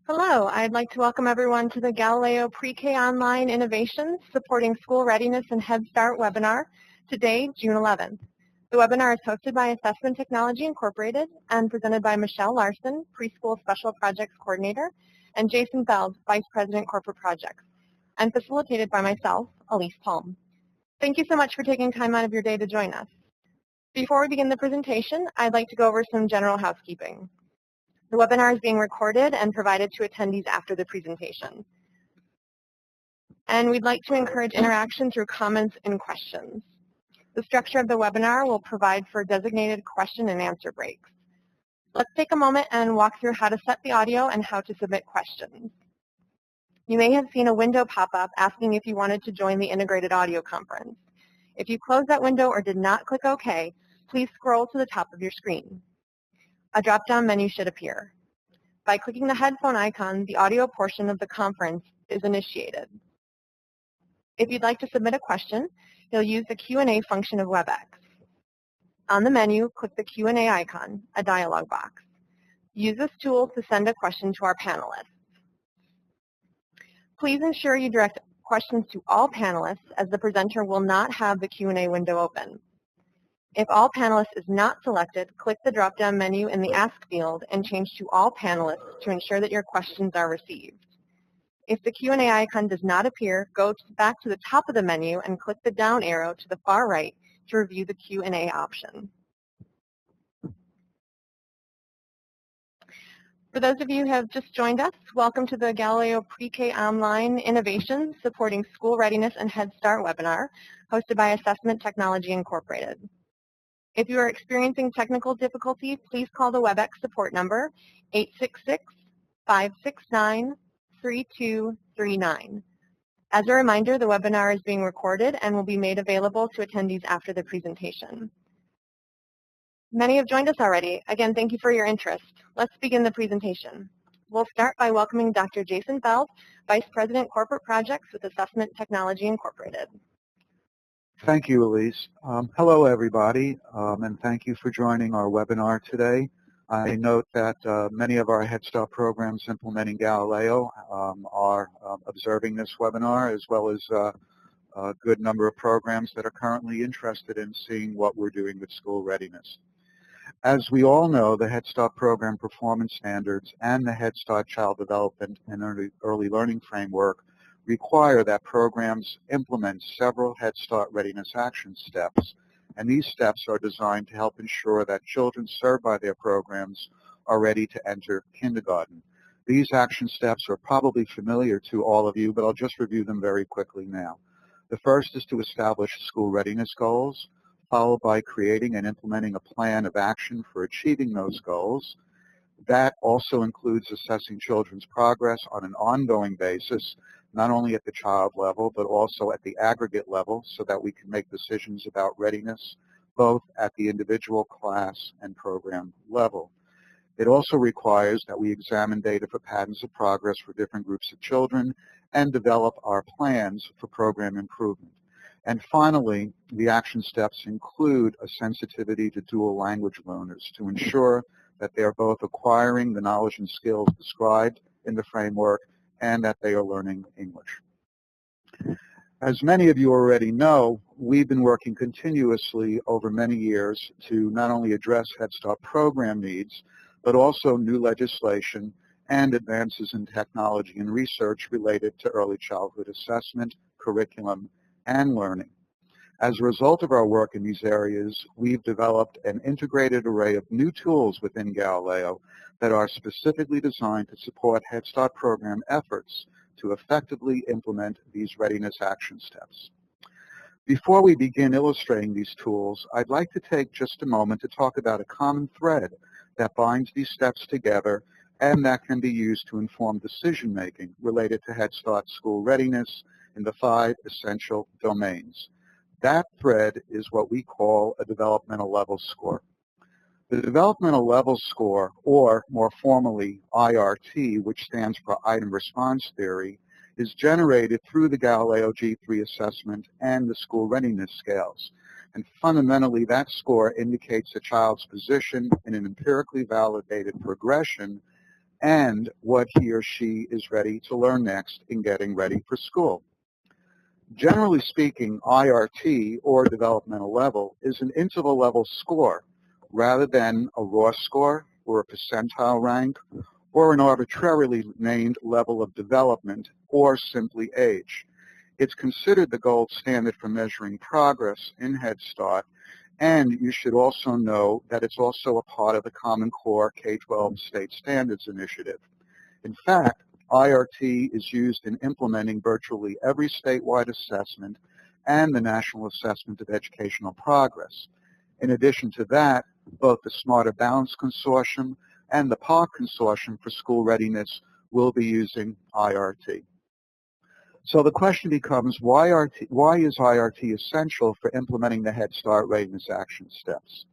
Hello, I'd like to welcome everyone to the Galileo Pre-K Online Innovations Supporting School Readiness and Head Start webinar, today, June 11th. The webinar is hosted by Assessment Technology Incorporated and presented by Michelle Larson, Preschool Special Projects Coordinator, and Jason Feld, Vice President Corporate Projects, and facilitated by myself, Elise Palm. Thank you so much for taking time out of your day to join us. Before we begin the presentation, I'd like to go over some general housekeeping. The webinar is being recorded and provided to attendees after the presentation. And we'd like to encourage interaction through comments and questions. The structure of the webinar will provide for designated question and answer breaks. Let's take a moment and walk through how to set the audio and how to submit questions. You may have seen a window pop up asking if you wanted to join the integrated audio conference. If you closed that window or did not click OK, please scroll to the top of your screen. A drop-down menu should appear. By clicking the headphone icon, the audio portion of the conference is initiated. If you'd like to submit a question, you'll use the Q&A function of WebEx. On the menu, click the Q&A icon, a dialog box. Use this tool to send a question to our panelists. Please ensure you direct questions to all panelists, as the presenter will not have the Q&A window open. If all panelists is not selected, click the drop-down menu in the Ask field and change to all panelists to ensure that your questions are received. If the Q&A icon does not appear, go back to the top of the menu and click the down arrow to the far right to review the Q&A option. For those of you who have just joined us, welcome to the Galileo Pre-K Online Innovations Supporting School Readiness and Head Start webinar, hosted by Assessment Technology Incorporated. If you are experiencing technical difficulty, please call the WebEx support number 866-569-3239. As a reminder, the webinar is being recorded and will be made available to attendees after the presentation. Many have joined us already. Again, thank you for your interest. Let's begin the presentation. We'll start by welcoming Dr. Jason Feld, Vice President Corporate Projects with Assessment Technology Incorporated. Thank you, Elise. Hello, everybody, and thank you for joining our webinar today. I note that many of our Head Start programs implementing Galileo are observing this webinar, as well as a good number of programs that are currently interested in seeing what we're doing with school readiness. As we all know, the Head Start program performance standards and the Head Start Child Development and Early Learning Framework require that programs implement several Head Start readiness action steps, and these steps are designed to help ensure that children served by their programs are ready to enter kindergarten. These action steps are probably familiar to all of you, but I'll just review them very quickly now. The first is to establish school readiness goals, followed by creating and implementing a plan of action for achieving those goals. That also includes assessing children's progress on an ongoing basis, not only at the child level, but also at the aggregate level, so that we can make decisions about readiness, both at the individual, class, and program level. It also requires that we examine data for patterns of progress for different groups of children and develop our plans for program improvement. And finally, the action steps include a sensitivity to dual language learners to ensure that they are both acquiring the knowledge and skills described in the framework and that they are learning English. As many of you already know, we've been working continuously over many years to not only address Head Start program needs, but also new legislation and advances in technology and research related to early childhood assessment, curriculum, and learning. As a result of our work in these areas, we've developed an integrated array of new tools within Galileo that are specifically designed to support Head Start program efforts to effectively implement these readiness action steps. Before we begin illustrating these tools, I'd like to take just a moment to talk about a common thread that binds these steps together and that can be used to inform decision-making related to Head Start school readiness in the 5 essential domains. That thread is what we call a developmental level score. The developmental level score, or more formally IRT, which stands for Item Response Theory, is generated through the Galileo G3 assessment and the School Readiness Scales. And fundamentally, that score indicates a child's position in an empirically validated progression and what he or she is ready to learn next in getting ready for school. Generally speaking, IRT, or developmental level, is an interval level score rather than a raw score or a percentile rank or an arbitrarily named level of development or simply age. It's considered the gold standard for measuring progress in Head Start, and you should also know that it's also a part of the Common Core K-12 State Standards Initiative. In fact, IRT is used in implementing virtually every statewide assessment and the National Assessment of Educational Progress. In addition to that, both the Smarter Balance Consortium and the PARC Consortium for School Readiness will be using IRT. So the question becomes, why is IRT essential for implementing the Head Start Readiness Action Steps?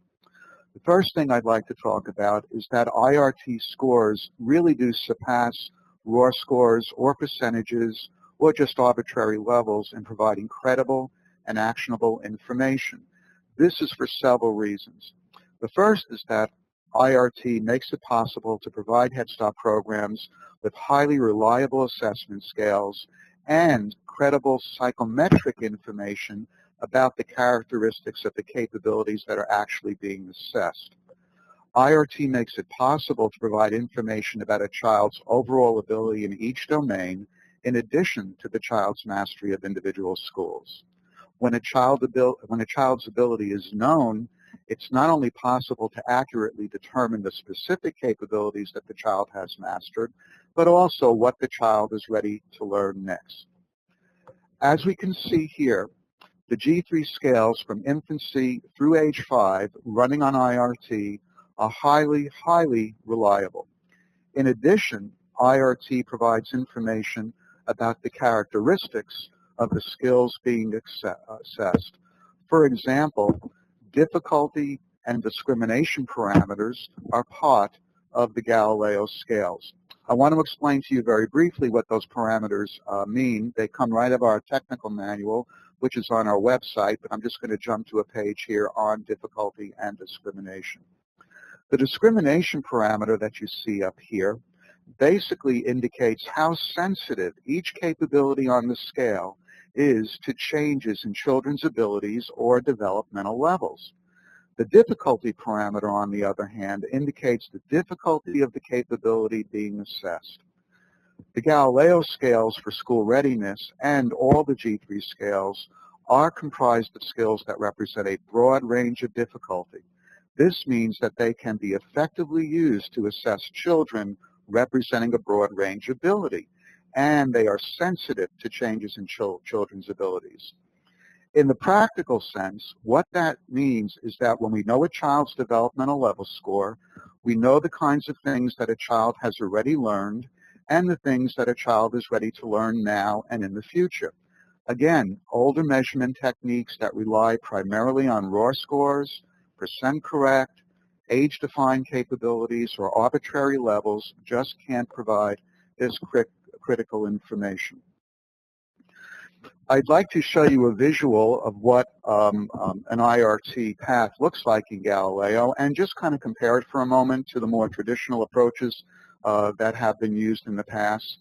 The first thing I'd like to talk about is that IRT scores really do surpass raw scores or percentages or just arbitrary levels in providing credible and actionable information. This is for several reasons. The first is that IRT makes it possible to provide Head Start programs with highly reliable assessment scales and credible psychometric information about the characteristics of the capabilities that are actually being assessed. IRT makes it possible to provide information about a child's overall ability in each domain in addition to the child's mastery of individual schools. When a child's ability is known, it's not only possible to accurately determine the specific capabilities that the child has mastered, but also what the child is ready to learn next. As we can see here, the G3 scales from infancy through age 5 running on IRT are highly, highly reliable. In addition, IRT provides information about the characteristics of the skills being assessed. For example, difficulty and discrimination parameters are part of the Galileo scales. I want to explain to you very briefly what those parameters mean. They come right out of our technical manual, which is on our website, but I'm just going to jump to a page here on difficulty and discrimination. The discrimination parameter that you see up here basically indicates how sensitive each capability on the scale is to changes in children's abilities or developmental levels. The difficulty parameter, on the other hand, indicates the difficulty of the capability being assessed. The Galileo scales for school readiness and all the G3 scales are comprised of skills that represent a broad range of difficulty. This means that they can be effectively used to assess children representing a broad range of ability, and they are sensitive to changes in children's abilities. In the practical sense, what that means is that when we know a child's developmental level score, we know the kinds of things that a child has already learned and the things that a child is ready to learn now and in the future. Again, older measurement techniques that rely primarily on raw scores, percent correct, age-defined capabilities, or arbitrary levels just can't provide this critical information. I'd like to show you a visual of what an IRT path looks like in Galileo and just kind of compare it for a moment to the more traditional approaches that have been used in the past.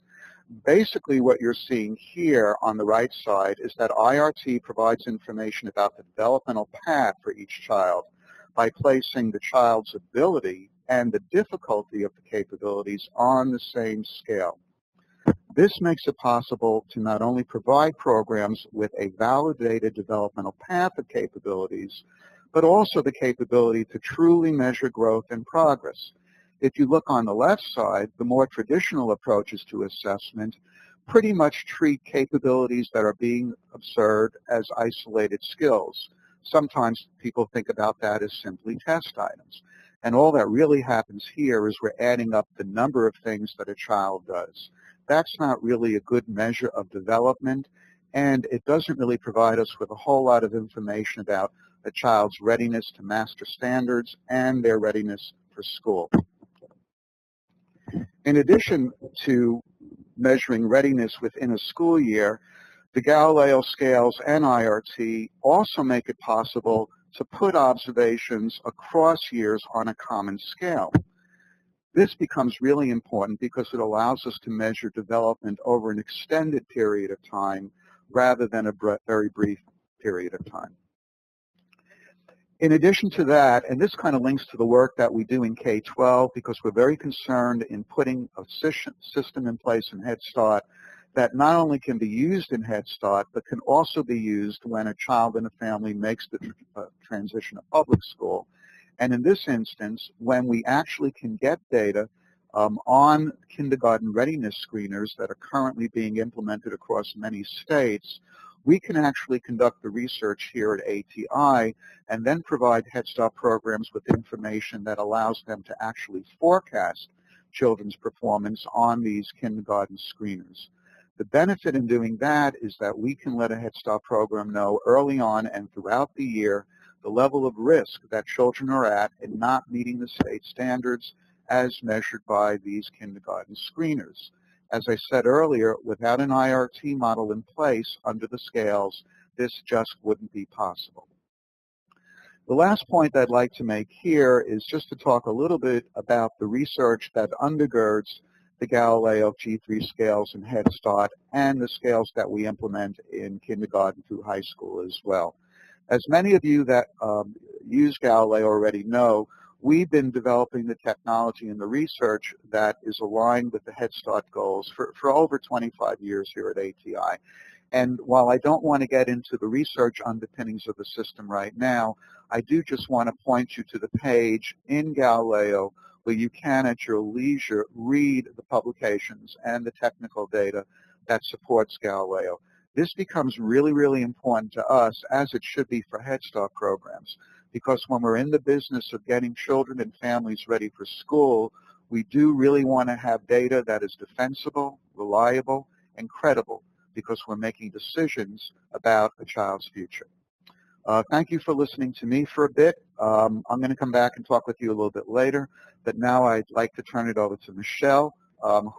Basically, what you're seeing here on the right side is that IRT provides information about the developmental path for each child by placing the child's ability and the difficulty of the capabilities on the same scale. This makes it possible to not only provide programs with a validated developmental path of capabilities, but also the capability to truly measure growth and progress. If you look on the left side, the more traditional approaches to assessment pretty much treat capabilities that are being observed as isolated skills. Sometimes people think about that as simply test items. And all that really happens here is we're adding up the number of things that a child does. That's not really a good measure of development, and it doesn't really provide us with a whole lot of information about a child's readiness to master standards and their readiness for school. In addition to measuring readiness within a school year, the Galileo scales and IRT also make it possible to put observations across years on a common scale. This becomes really important because it allows us to measure development over an extended period of time rather than a very brief period of time. In addition to that, and this kind of links to the work that we do in K-12 because we're very concerned in putting a system in place in Head Start that not only can be used in Head Start, but can also be used when a child in a family makes the transition to public school. And in this instance, when we actually can get data on kindergarten readiness screeners that are currently being implemented across many states, we can actually conduct the research here at ATI and then provide Head Start programs with information that allows them to actually forecast children's performance on these kindergarten screeners. The benefit in doing that is that we can let a Head Start program know early on and throughout the year the level of risk that children are at in not meeting the state standards as measured by these kindergarten screeners. As I said earlier, without an IRT model in place under the scales, this just wouldn't be possible. The last point I'd like to make here is just to talk a little bit about the research that undergirds the Galileo G3 scales in Head Start and the scales that we implement in kindergarten through high school as well. As many of you that use Galileo already know, we've been developing the technology and the research that is aligned with the Head Start goals for over 25 years here at ATI. And while I don't want to get into the research underpinnings of the system right now, I do just want to point you to the page in Galileo where you can at your leisure read the publications and the technical data that supports Galileo. This becomes really, really important to us, as it should be for Head Start programs, because when we're in the business of getting children and families ready for school, we do really want to have data that is defensible, reliable, and credible, because we're making decisions about a child's future. Thank you for listening to me for a bit. I'm going to come back and talk with you a little bit later, but now I'd like to turn it over to Michelle,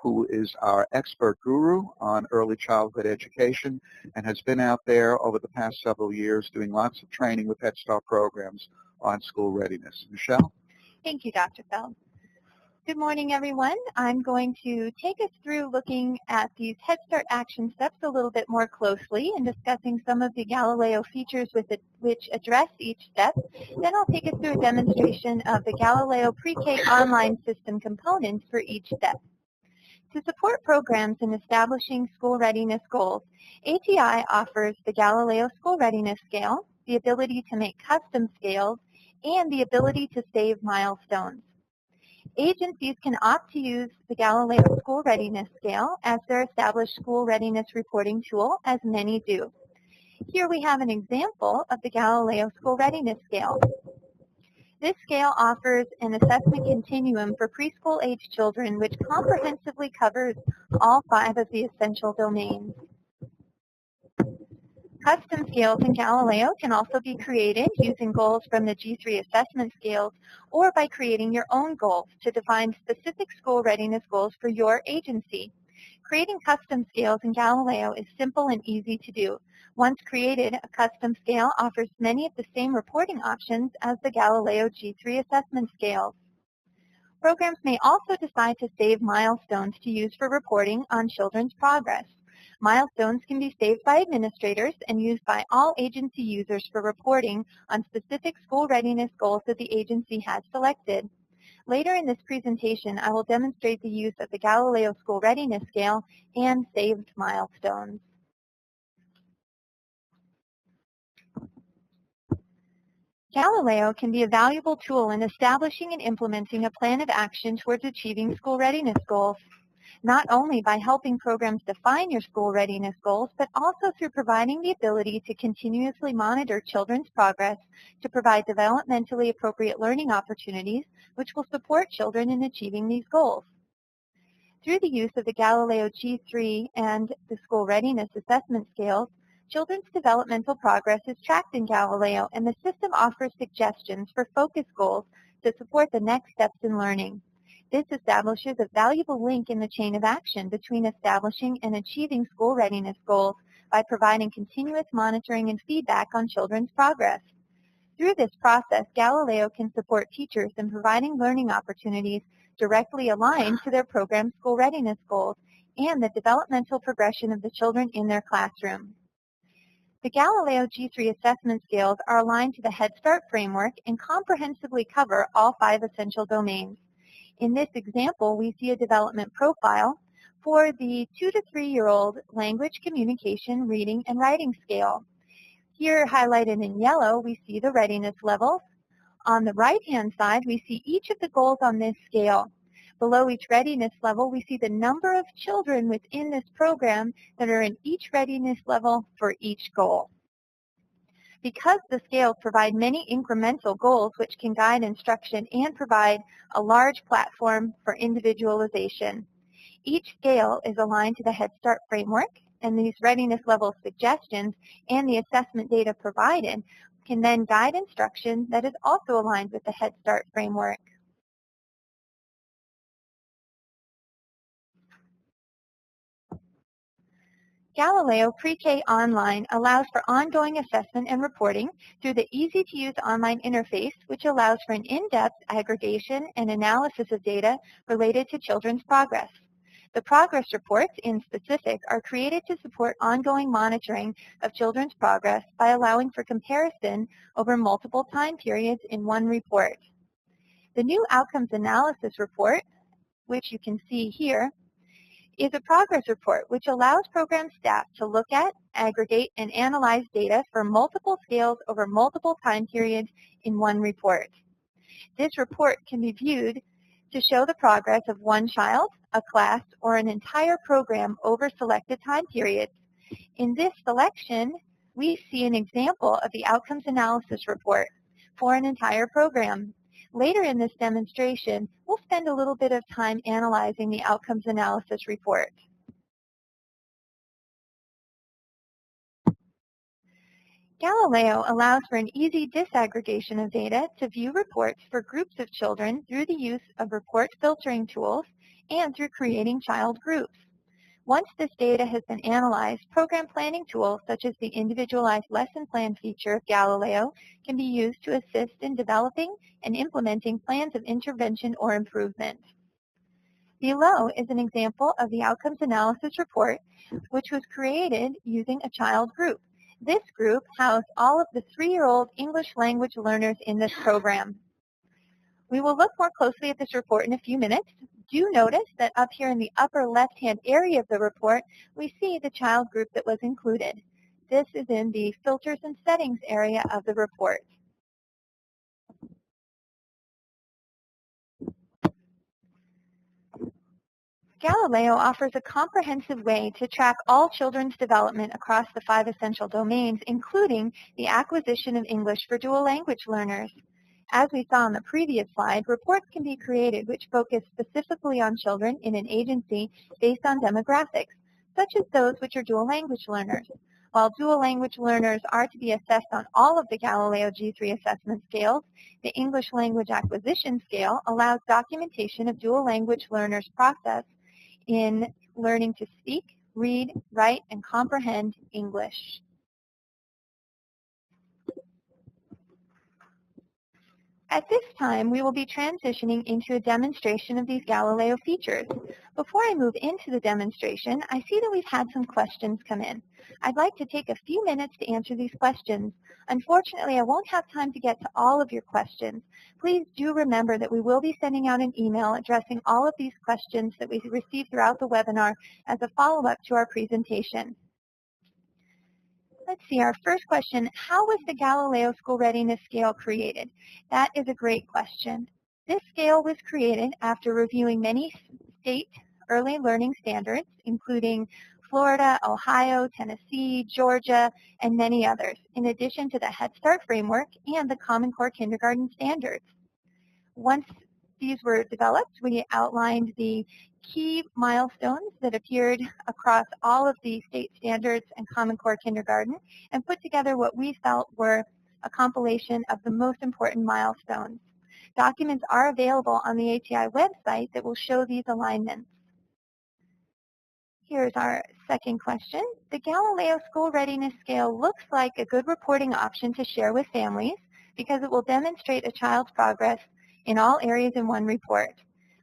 who is our expert guru on early childhood education and has been out there over the past several years doing lots of training with Head Start programs on school readiness. Michelle? Thank you, Dr. Feld. Good morning, everyone. I'm going to take us through looking at these Head Start action steps a little bit more closely and discussing some of the Galileo features which address each step. Then I'll take us through a demonstration of the Galileo Pre-K Online system components for each step. To support programs in establishing school readiness goals, ATI offers the Galileo School Readiness Scale, the ability to make custom scales, and the ability to save milestones. Agencies can opt to use the Galileo School Readiness Scale as their established school readiness reporting tool, as many do. Here we have an example of the Galileo School Readiness Scale. This scale offers an assessment continuum for preschool-age children which comprehensively covers all 5 of the essential domains. Custom scales in Galileo can also be created using goals from the G3 assessment scales or by creating your own goals to define specific school readiness goals for your agency. Creating custom scales in Galileo is simple and easy to do. Once created, a custom scale offers many of the same reporting options as the Galileo G3 assessment scales. Programs may also decide to save milestones to use for reporting on children's progress. Milestones can be saved by administrators and used by all agency users for reporting on specific school readiness goals that the agency has selected. Later in this presentation, I will demonstrate the use of the Galileo School Readiness Scale and saved milestones. Galileo can be a valuable tool in establishing and implementing a plan of action towards achieving school readiness goals, not only by helping programs define your school readiness goals, but also through providing the ability to continuously monitor children's progress to provide developmentally appropriate learning opportunities, which will support children in achieving these goals. Through the use of the Galileo G3 and the School Readiness Assessment Scales, children's developmental progress is tracked in Galileo, and the system offers suggestions for focus goals to support the next steps in learning. This establishes a valuable link in the chain of action between establishing and achieving school readiness goals by providing continuous monitoring and feedback on children's progress. Through this process, Galileo can support teachers in providing learning opportunities directly aligned to their program school readiness goals and the developmental progression of the children in their classroom. The Galileo G3 assessment scales are aligned to the Head Start framework and comprehensively cover all 5 essential domains. In this example, we see a development profile for the 2 to 3-year-old language, communication, reading, and writing scale. Here, highlighted in yellow, we see the readiness levels. On the right-hand side, we see each of the goals on this scale. Below each readiness level, we see the number of children within this program that are in each readiness level for each goal. Because the scales provide many incremental goals which can guide instruction and provide a large platform for individualization. Each scale is aligned to the Head Start framework, and these readiness level suggestions and the assessment data provided can then guide instruction that is also aligned with the Head Start framework. Galileo Pre-K Online allows for ongoing assessment and reporting through the easy-to-use online interface, which allows for an in-depth aggregation and analysis of data related to children's progress. The progress reports, in specific, are created to support ongoing monitoring of children's progress by allowing for comparison over multiple time periods in one report. The new Outcomes Analysis Report, which you can see here, is a progress report which allows program staff to look at, aggregate, and analyze data for multiple scales over multiple time periods in one report. This report can be viewed to show the progress of one child, a class, or an entire program over selected time periods. In this selection, we see an example of the Outcomes Analysis Report for an entire program. Later in this demonstration, we'll spend a little bit of time analyzing the Outcomes Analysis Report. Galileo allows for an easy disaggregation of data to view reports for groups of children through the use of report filtering tools and through creating child groups. Once this data has been analyzed, program planning tools such as the Individualized Lesson Plan feature of Galileo can be used to assist in developing and implementing plans of intervention or improvement. Below is an example of the Outcomes Analysis Report, which was created using a child group. This group housed all of the 3-year-old English language learners in this program. We will look more closely at this report in a few minutes. Do notice that up here in the upper left-hand area of the report, we see the child group that was included. This is in the Filters and Settings area of the report. Galileo offers a comprehensive way to track all children's development across the 5 essential domains, including the acquisition of English for dual language learners. As we saw on the previous slide, reports can be created which focus specifically on children in an agency based on demographics, such as those which are dual language learners. While dual language learners are to be assessed on all of the Galileo G3 assessment scales, the English Language Acquisition Scale allows documentation of dual language learners' process in learning to speak, read, write, and comprehend English. At this time, we will be transitioning into a demonstration of these Galileo features. Before I move into the demonstration, I see that we've had some questions come in. I'd like to take a few minutes to answer these questions. Unfortunately, I won't have time to get to all of your questions. Please do remember that we will be sending out an email addressing all of these questions that we received throughout the webinar as a follow-up to our presentation. Let's see, our first question, how was the Galileo School Readiness Scale created? That is a great question. This scale was created after reviewing many state early learning standards, including Florida, Ohio, Tennessee, Georgia, and many others, in addition to the Head Start framework and the Common Core Kindergarten standards. Once these were developed, we outlined the key milestones that appeared across all of the state standards and Common Core Kindergarten and put together what we felt were a compilation of the most important milestones. Documents are available on the ATI website that will show these alignments. Here's our second question. The Galileo School Readiness Scale looks like a good reporting option to share with families because it will demonstrate a child's progress in all areas in one report.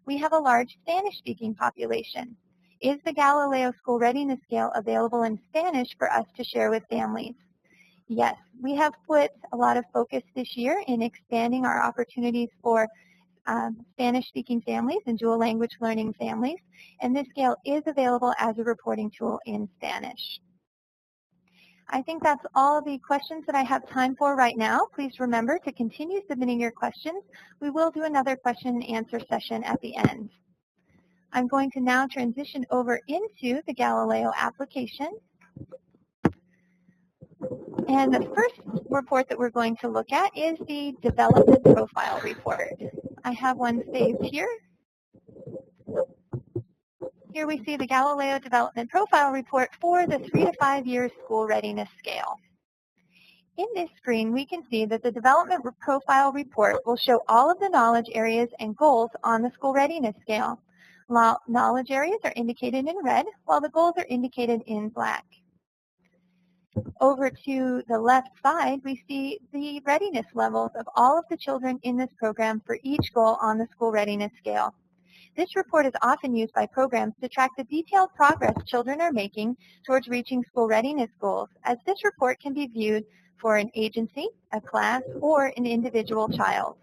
We have a large Spanish-speaking population. Is the Galileo School Readiness Scale available in Spanish for us to share with families? Yes, we have put a lot of focus this year in expanding our opportunities for Spanish-speaking families and dual language learning families, and this scale is available as a reporting tool in Spanish. I think that's all the questions that I have time for right now. Please remember to continue submitting your questions. We will do another question and answer session at the end. I'm going to now transition over into the Galileo application. And the first report that we're going to look at is the Development Profile Report. I have one saved here. Here we see the Galileo Development Profile Report for the 3 to 5 year School Readiness Scale. In this screen, we can see that the Development Profile Report will show all of the knowledge areas and goals on the School Readiness Scale. Knowledge areas are indicated in red, while the goals are indicated in black. Over to the left side, we see the readiness levels of all of the children in this program for each goal on the School Readiness Scale. This report is often used by programs to track the detailed progress children are making towards reaching school readiness goals, as this report can be viewed for an agency, a class, or an individual child.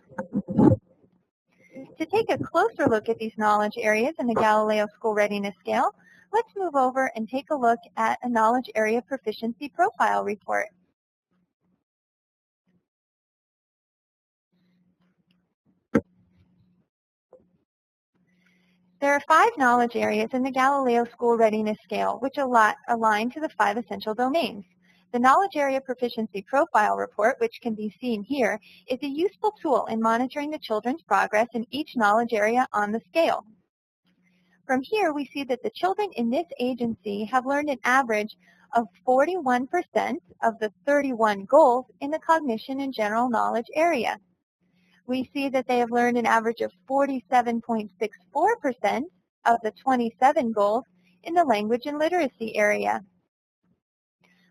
To take a closer look at these knowledge areas in the Galileo School Readiness Scale, let's move over and take a look at a Knowledge Area Proficiency Profile Report. There are 5 knowledge areas in the Galileo School Readiness Scale, which align to the 5 essential domains. The Knowledge Area Proficiency Profile Report, which can be seen here, is a useful tool in monitoring the children's progress in each knowledge area on the scale. From here, we see that the children in this agency have learned an average of 41% of the 31 goals in the cognition and general knowledge area. We see that they have learned an average of 47.64% of the 27 goals in the language and literacy area.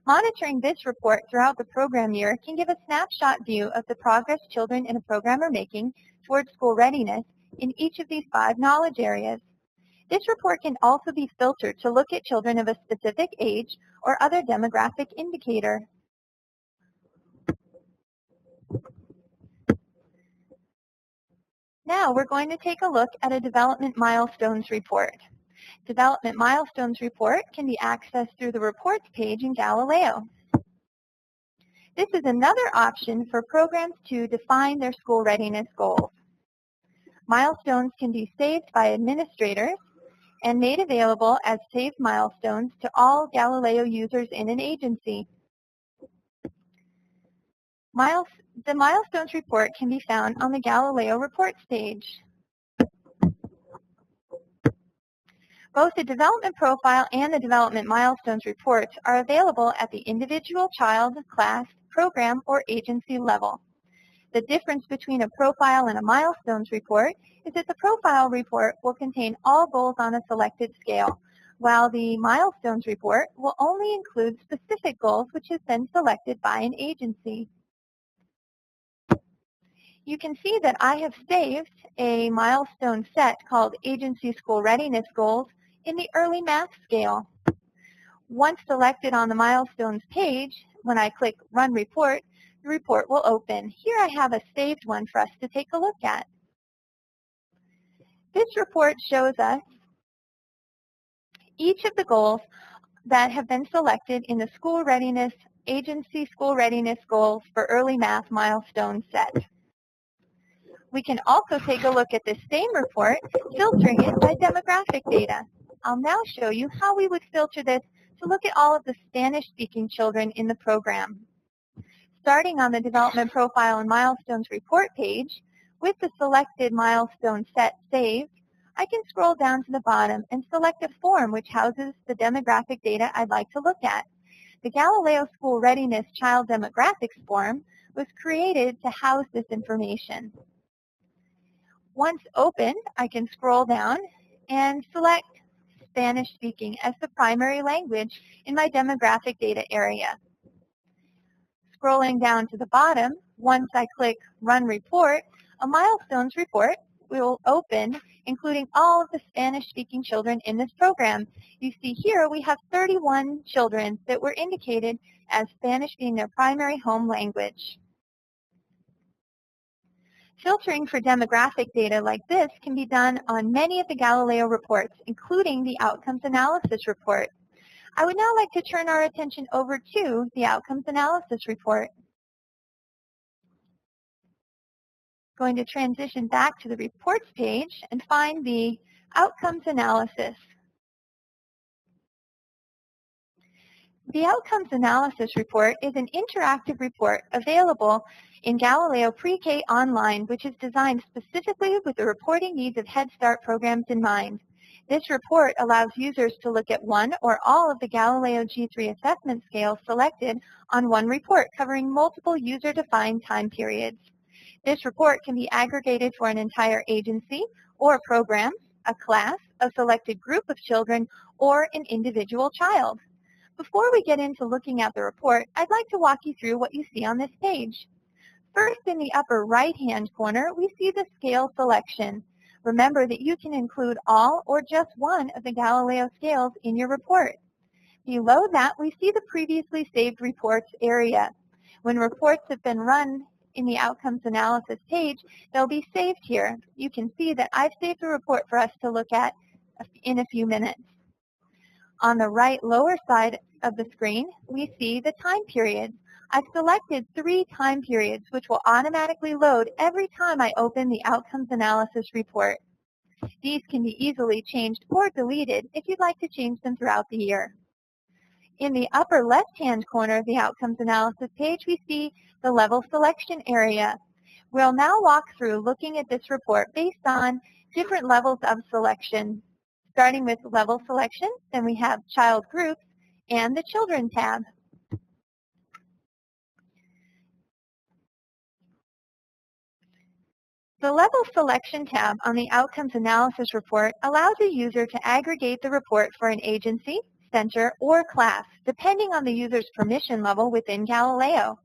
Monitoring this report throughout the program year can give a snapshot view of the progress children in a program are making towards school readiness in each of these 5 knowledge areas. This report can also be filtered to look at children of a specific age or other demographic indicator. Now we're going to take a look at a Development Milestones Report. Development Milestones Report can be accessed through the Reports page in Galileo. This is another option for programs to define their school readiness goals. Milestones can be saved by administrators and made available as saved milestones to all Galileo users in an agency. The Milestones Report can be found on the Galileo Reports page. Both the Development Profile and the Development Milestones Reports are available at the individual child, class, program, or agency level. The difference between a profile and a milestones report is that the profile report will contain all goals on a selected scale, while the milestones report will only include specific goals which have been selected by an agency. You can see that I have saved a milestone set called Agency School Readiness Goals in the Early Math Scale. Once selected on the milestones page, when I click Run Report, the report will open. Here I have a saved one for us to take a look at. This report shows us each of the goals that have been selected in the School Readiness Agency School Readiness Goals for Early Math Milestone set. We can also take a look at this same report, filtering it by demographic data. I'll now show you how we would filter this to look at all of the Spanish-speaking children in the program. Starting on the Development Profile and Milestones Report page, with the selected milestone set saved, I can scroll down to the bottom and select a form which houses the demographic data I'd like to look at. The Galileo School Readiness Child Demographics form was created to house this information. Once opened, I can scroll down and select Spanish speaking as the primary language in my demographic data area. Scrolling down to the bottom, once I click Run Report, a milestones report will open, including all of the Spanish-speaking children in this program. You see here we have 31 children that were indicated as Spanish being their primary home language. Filtering for demographic data like this can be done on many of the Galileo reports, including the Outcomes Analysis Report. I would now like to turn our attention over to the Outcomes Analysis Report. Going to transition back to the Reports page and find the Outcomes Analysis. The Outcomes Analysis Report is an interactive report available in Galileo Pre-K Online, which is designed specifically with the reporting needs of Head Start programs in mind. This report allows users to look at one or all of the Galileo G3 assessment scales selected on one report, covering multiple user-defined time periods. This report can be aggregated for an entire agency or program, a class, a selected group of children, or an individual child. Before we get into looking at the report, I'd like to walk you through what you see on this page. First, in the upper right-hand corner, we see the scale selection. Remember that you can include all or just one of the Galileo scales in your report. Below that, we see the previously saved reports area. When reports have been run in the Outcomes Analysis page, they'll be saved here. You can see that I've saved a report for us to look at in a few minutes. On the right lower side of the screen, we see the time periods. I've selected 3 time periods, which will automatically load every time I open the Outcomes Analysis report. These can be easily changed or deleted if you'd like to change them throughout the year. In the upper left-hand corner of the Outcomes Analysis page, we see the level selection area. We'll now walk through looking at this report based on different levels of selection. Starting with level selection, then we have child groups and the children tab. The level selection tab on the Outcomes Analysis report allows a user to aggregate the report for an agency, center, or class, depending on the user's permission level within Galileo.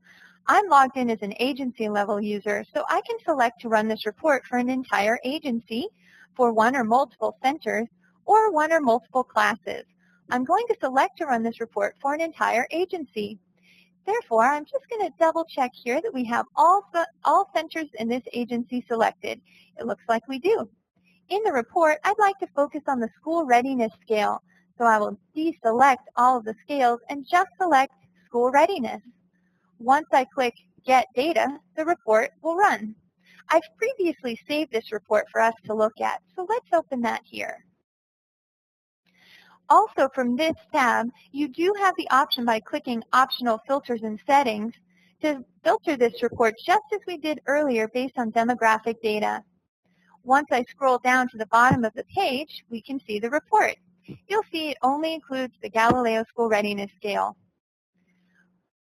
I'm logged in as an agency level user, so I can select to run this report for an entire agency, for one or multiple centers, or one or multiple classes. I'm going to select to run this report for an entire agency. Therefore, I'm just going to double check here that we have all centers in this agency selected. It looks like we do. In the report, I'd like to focus on the School Readiness Scale, so I will deselect all of the scales and just select School Readiness. Once I click Get Data, the report will run. I've previously saved this report for us to look at, so let's open that here. Also from this tab, you do have the option by clicking Optional Filters and Settings to filter this report just as we did earlier based on demographic data. Once I scroll down to the bottom of the page, we can see the report. You'll see it only includes the Galileo School Readiness Scale.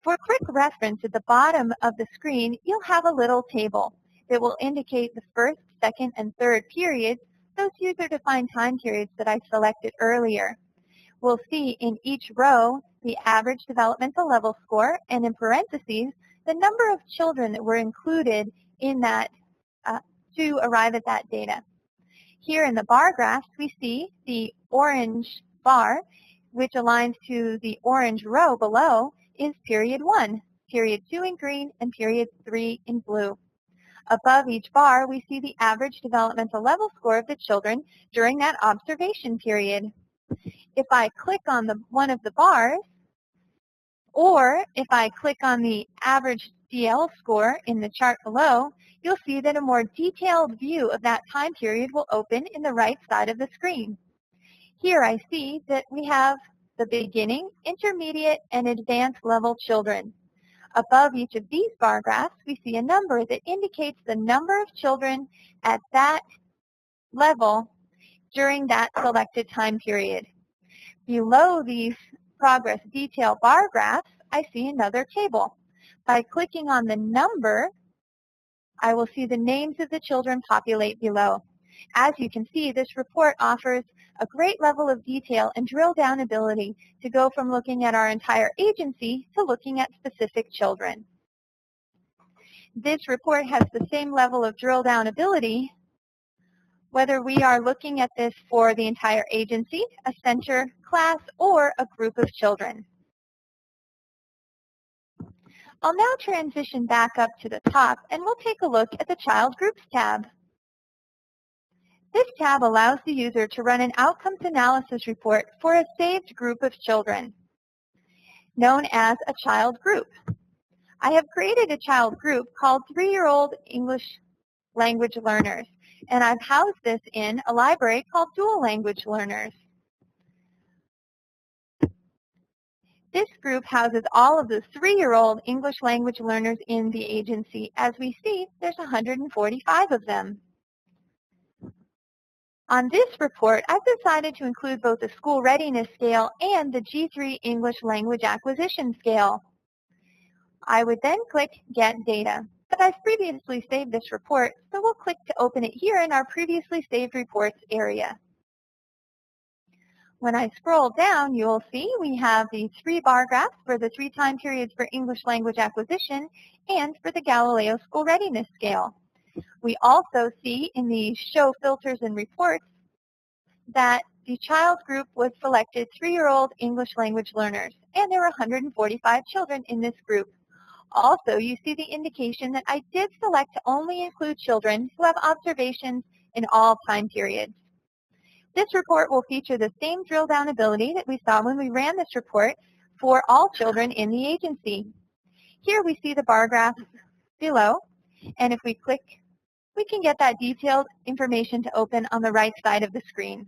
For quick reference, at the bottom of the screen, you'll have a little table that will indicate the first, second, and third periods, those user-defined time periods that I selected earlier. We'll see in each row the average developmental level score, and in parentheses, the number of children that were included in that to arrive at that data. Here in the bar graphs, we see the orange bar, which aligns to the orange row below, is period 1, period 2 in green, and period 3 in blue. Above each bar, we see the average developmental level score of the children during that observation period. If I click on one of the bars, or if I click on the average DL score in the chart below, you'll see that a more detailed view of that time period will open in the right side of the screen. Here I see that we have the beginning, intermediate, and advanced level children. Above each of these bar graphs, we see a number that indicates the number of children at that level during that selected time period. Below these progress detail bar graphs, I see another table. By clicking on the number, I will see the names of the children populate below. As you can see, this report offers a great level of detail and drill down ability to go from looking at our entire agency to looking at specific children. This report has the same level of drill down ability whether we are looking at this for the entire agency, a center, class, or a group of children. I'll now transition back up to the top and we'll take a look at the Child Groups tab. This tab allows the user to run an outcomes analysis report for a saved group of children, known as a child group. I have created a child group called 3-year-old English language learners, and I've housed this in a library called Dual Language Learners. This group houses all of the 3-year-old English language learners in the agency. As we see, there's 145 of them. On this report, I've decided to include both the School Readiness Scale and the G3 English Language Acquisition Scale. I would then click Get Data. But I've previously saved this report, so we'll click to open it here in our previously saved reports area. When I scroll down, you will see we have the 3 bar graphs for the 3 time periods for English language acquisition and for the Galileo School Readiness Scale. We also see in the Show Filters and Reports that the child group was selected 3-year-old English language learners, and there were 145 children in this group. Also, you see the indication that I did select to only include children who have observations in all time periods. This report will feature the same drill down ability that we saw when we ran this report for all children in the agency. Here we see the bar graphs below, and if we click, we can get that detailed information to open on the right side of the screen.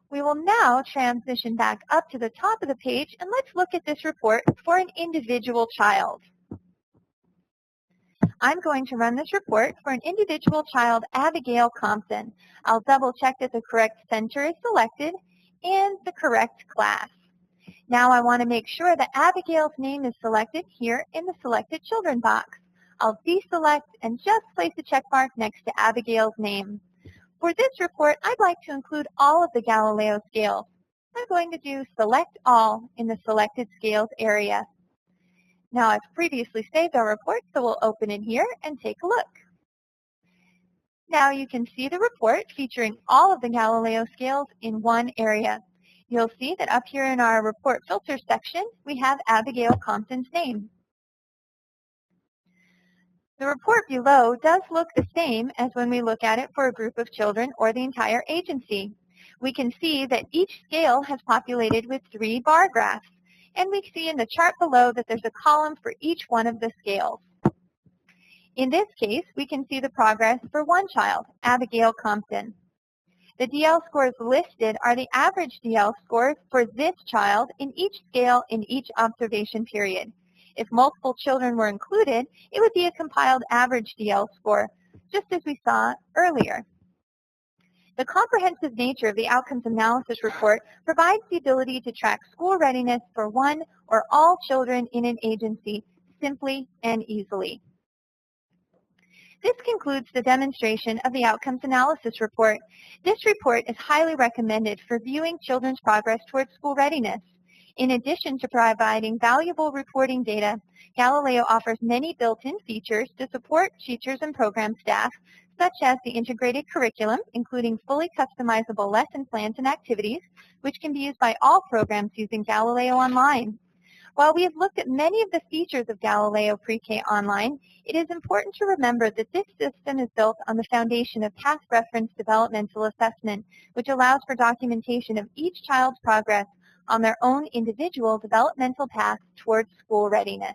We will now transition back up to the top of the page, and let's look at this report for an individual child. I'm going to run this report for an individual child, Abigail Compton. I'll double check that the correct center is selected and the correct class. Now I want to make sure that Abigail's name is selected here in the Selected Children box. I'll deselect and just place a check mark next to Abigail's name. For this report, I'd like to include all of the Galileo scales. I'm going to do Select All in the Selected Scales area. Now I've previously saved our report, so we'll open it here and take a look. Now you can see the report featuring all of the Galileo scales in one area. You'll see that up here in our report filter section, we have Abigail Compton's name. The report below does look the same as when we look at it for a group of children or the entire agency. We can see that each scale has populated with 3 bar graphs, and we see in the chart below that there's a column for each one of the scales. In this case, we can see the progress for one child, Abigail Compton. The DL scores listed are the average DL scores for this child in each scale in each observation period. If multiple children were included, it would be a compiled average DL score, just as we saw earlier. The comprehensive nature of the Outcomes Analysis Report provides the ability to track school readiness for one or all children in an agency simply and easily. This concludes the demonstration of the Outcomes Analysis Report. This report is highly recommended for viewing children's progress towards school readiness. In addition to providing valuable reporting data, Galileo offers many built-in features to support teachers and program staff, such as the integrated curriculum, including fully customizable lesson plans and activities, which can be used by all programs using Galileo Online. While we have looked at many of the features of Galileo Pre-K Online, it is important to remember that this system is built on the foundation of task reference developmental assessment, which allows for documentation of each child's progress on their own individual developmental path towards school readiness.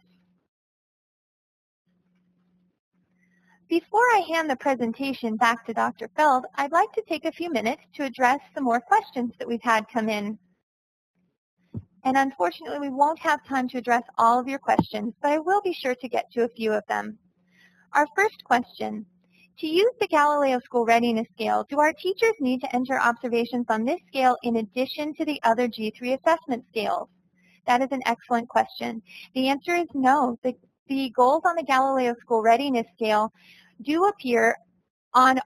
Before I hand the presentation back to Dr. Feld, I'd like to take a few minutes to address some more questions that we've had come in. And unfortunately, we won't have time to address all of your questions, but I will be sure to get to a few of them. Our first question: to use the Galileo School Readiness Scale, do our teachers need to enter observations on this scale in addition to the other G3 assessment scales? That is an excellent question. The answer is no. The goals on the Galileo School Readiness Scale do appear on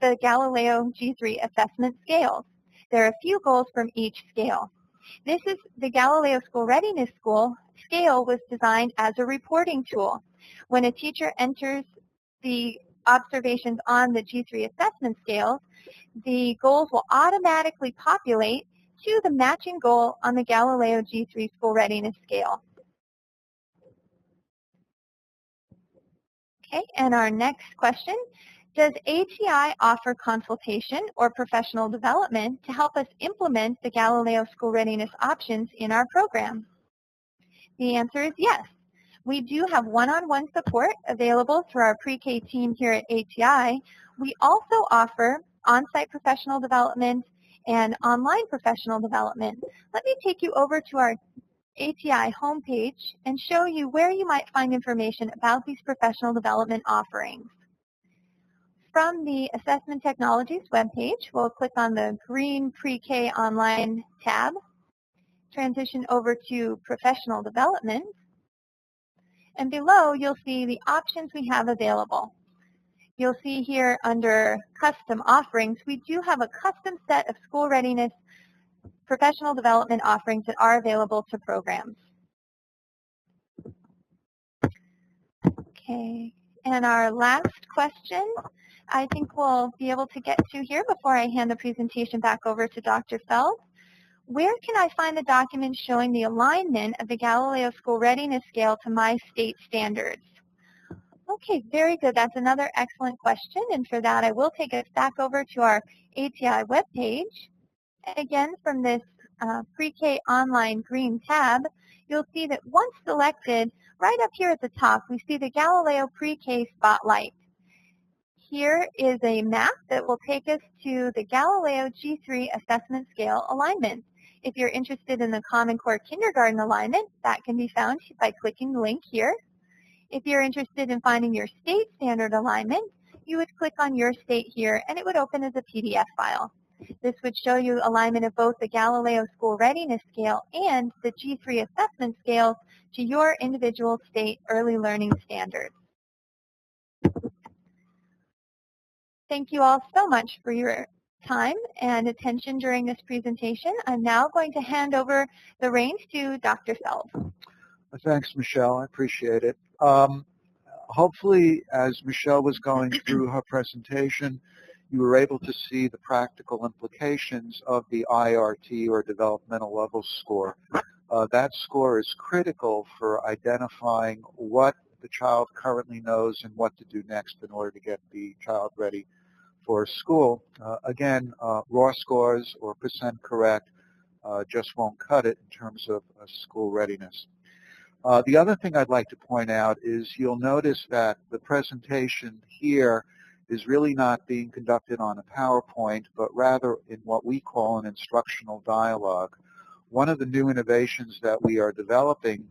the Galileo G3 assessment scales. There are a few goals from each scale. This is the Galileo School Readiness Scale was designed as a reporting tool. When a teacher enters the observations on the G3 assessment scales, the goals will automatically populate to the matching goal on the Galileo G3 School Readiness Scale. Okay, and our next question, does ATI offer consultation or professional development to help us implement the Galileo School Readiness options in our program? The answer is yes. We do have one-on-one support available through our pre-K team here at ATI. We also offer on-site professional development and online professional development. Let me take you over to our ATI homepage and show you where you might find information about these professional development offerings. From the Assessment Technologies webpage, we'll click on the green Pre-K Online tab, transition over to Professional Development, and below you'll see the options we have available. You'll see here under Custom Offerings, we do have a custom set of school readiness professional development offerings that are available to programs. Okay, and our last question I think we'll be able to get to here before I hand the presentation back over to Dr. Feld. Where can I find the document showing the alignment of the Galileo School Readiness Scale to my state standards? Okay, very good. That's another excellent question, and for that I will take us back over to our ATI webpage. Again, from this Pre-K Online green tab, you'll see that once selected, right up here at the top, we see the Galileo Pre-K Spotlight. Here is a map that will take us to the Galileo G3 Assessment Scale alignment. If you're interested in the Common Core Kindergarten alignment, that can be found by clicking the link here. If you're interested in finding your state standard alignment, you would click on your state here and it would open as a PDF file. This would show you alignment of both the Galileo School Readiness Scale and the G3 assessment scales to your individual state early learning standards. Thank you all so much for your time and attention during this presentation. I'm now going to hand over the reins to Dr. Feld. Thanks, Michelle. I appreciate it. Hopefully, as Michelle was going through her presentation, you were able to see the practical implications of the IRT, or Developmental Level Score. That score is critical for identifying what the child currently knows and what to do next in order to get the child ready for school. Again, raw scores or percent correct just won't cut it in terms of school readiness. The other thing I'd like to point out is you'll notice that the presentation here is really not being conducted on a PowerPoint, but rather in what we call an instructional dialogue. One of the new innovations that we are developing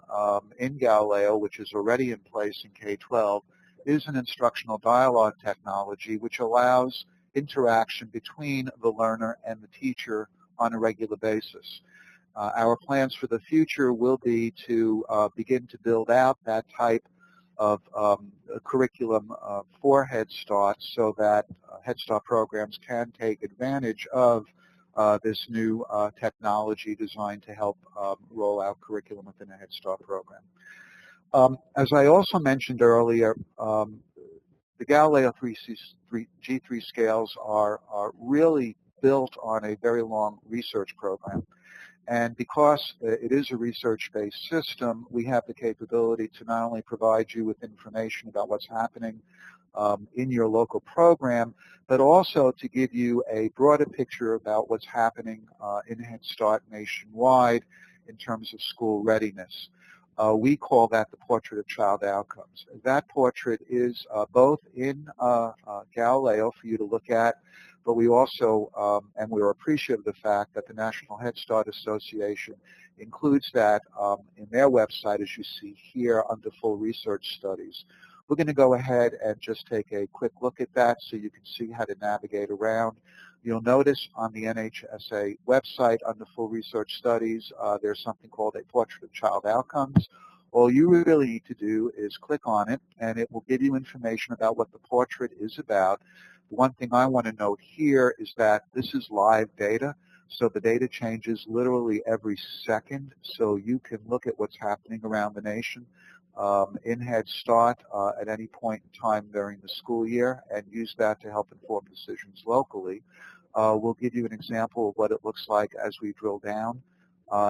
in Galileo, which is already in place in K-12, is an instructional dialogue technology which allows interaction between the learner and the teacher on a regular basis. Our plans for the future will be to begin to build out that type of curriculum for Head Start so that Head Start programs can take advantage of this new technology designed to help roll out curriculum within a Head Start program. As I also mentioned earlier, the Galileo G3 scales are really built on a very long research program. And because it is a research-based system, we have the capability to not only provide you with information about what's happening in your local program, but also to give you a broader picture about what's happening in Head Start nationwide in terms of school readiness. We call that the Portrait of Child Outcomes. That portrait is both in Galileo for you to look at, but we also, and we are appreciative of the fact that the National Head Start Association includes that in their website, as you see here, under Full Research Studies. We're going to go ahead and just take a quick look at that so you can see how to navigate around. You'll notice on the NHSA website under Full Research Studies, there's something called a Portrait of Child Outcomes. All you really need to do is click on it, and it will give you information about what the portrait is about. One thing I want to note here is that this is live data, so the data changes literally every second, so you can look at what's happening around the nation. in Head Start at any point in time during the school year and use that to help inform decisions locally. We'll give you an example of what it looks like as we drill down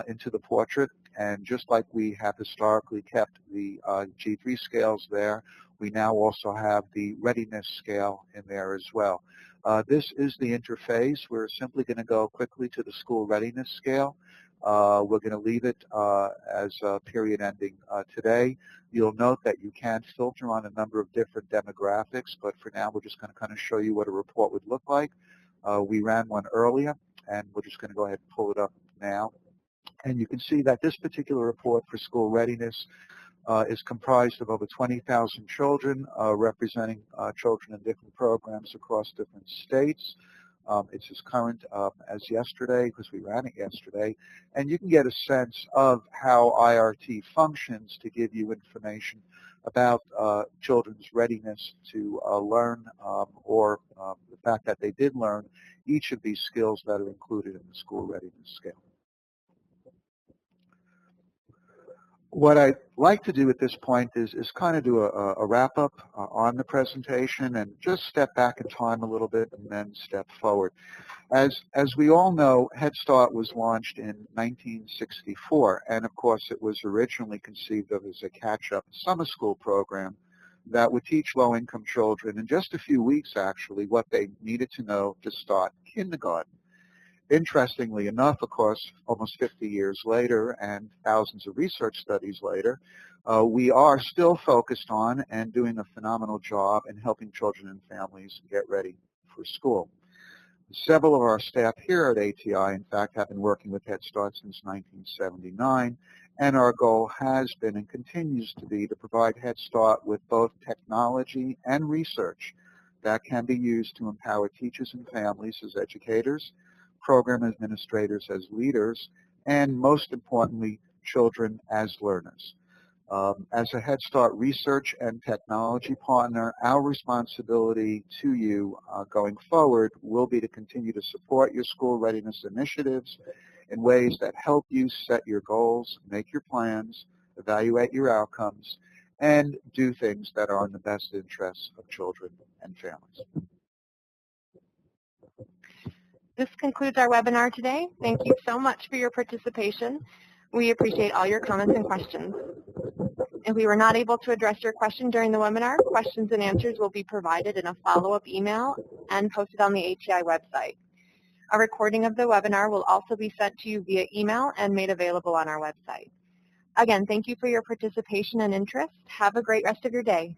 into the portrait. And just like we have historically kept the G3 scales there, we now also have the Readiness Scale in there as well. This is the interface. We're simply going to go quickly to the School Readiness Scale. We're going to leave it as period ending today. You'll note that you can filter on a number of different demographics, but for now we're just going to kind of show you what a report would look like. We ran one earlier, and we're just going to go ahead and pull it up now. And you can see that this particular report for school readiness is comprised of over 20,000 children, representing children in different programs across different states. It's as current as yesterday because we ran it yesterday. And you can get a sense of how IRT functions to give you information about children's readiness to learn or the fact that they did learn each of these skills that are included in the School Readiness Scale. What I'd like to do at this point is kind of do a wrap-up on the presentation and just step back in time a little bit and then step forward. As we all know, Head Start was launched in 1964, and of course it was originally conceived of as a catch-up summer school program that would teach low-income children in just a few weeks, actually, what they needed to know to start kindergarten. Interestingly enough, of course, almost 50 years later and thousands of research studies later, we are still focused on and doing a phenomenal job in helping children and families get ready for school. Several of our staff here at ATI, in fact, have been working with Head Start since 1979, and our goal has been and continues to be to provide Head Start with both technology and research that can be used to empower teachers and families as educators, program administrators as leaders, and most importantly, children as learners. As a Head Start research and technology partner, our responsibility to you going forward will be to continue to support your school readiness initiatives in ways that help you set your goals, make your plans, evaluate your outcomes, and do things that are in the best interests of children and families. This concludes our webinar today. Thank you so much for your participation. We appreciate all your comments and questions. If we were not able to address your question during the webinar, questions and answers will be provided in a follow-up email and posted on the ATI website. A recording of the webinar will also be sent to you via email and made available on our website. Again, thank you for your participation and interest. Have a great rest of your day.